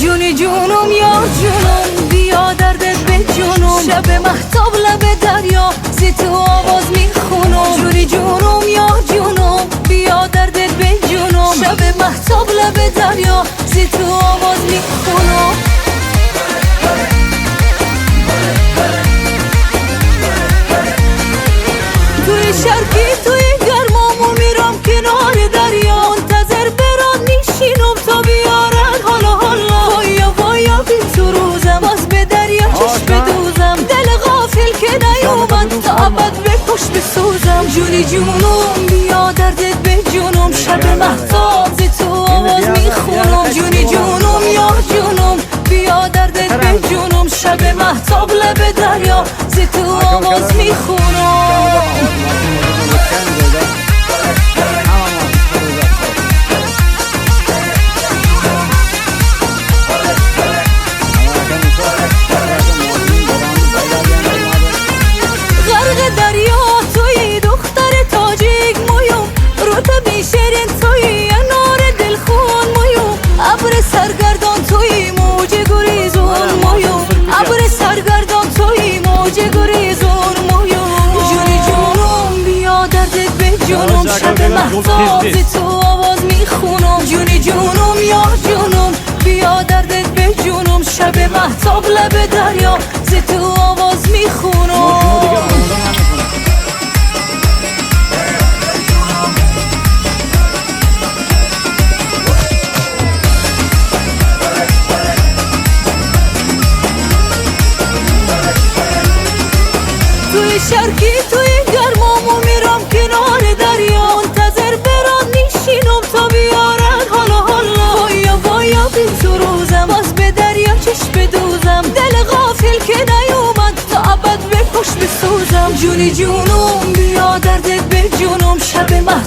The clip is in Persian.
جونی جونم یا جونم بیا دردت به جونم شب مهتاب لب دریا زی تو آواز میخونم جونی جونم یا جونم بیا دردت به جونم شب مهتاب لب دریا زی تو آواز میخونم توی شرقی توی گرمامو میرم کنار دریا منتظر برام میشینم تا بیارن حالا وایا وایا بی تو روزم از به دریا چشم بدوزم دل غافل که نیومد تا ابد به پشت بسوزم جونی جونم بیا دردت به جونم شب مهتاب زی تو آواز میخونم جونی جونم یا جونم بیا دردت به جونم شب مهتاب لب دریا زی تو آواز میخونم غرق دریا توی دختر تاجیک مویوم رو تو بیشرین توی انار دلخون مویوم ابر سرگردان توی موج گریزون مویوم ابر سرگردان توی موج گریزون مویوم جونی جونم بیا دردت به جونم شب مهتاب زی تو آواز میخونم جونی جونم یا جونم بیا دردت به جونم شب مهتاب لب دریا زی تو آواز میخونم توی شرقی توی گرمامو میرم کنار دریا منتظر برام میشینم تا بیارن حالا وایا وایا بی تو روزم از به دریا چشم بدوزم دل غافل که نیومد تا ابد به پشت بسوزم جونی جونم بیا دردت به جونم شب مهتاب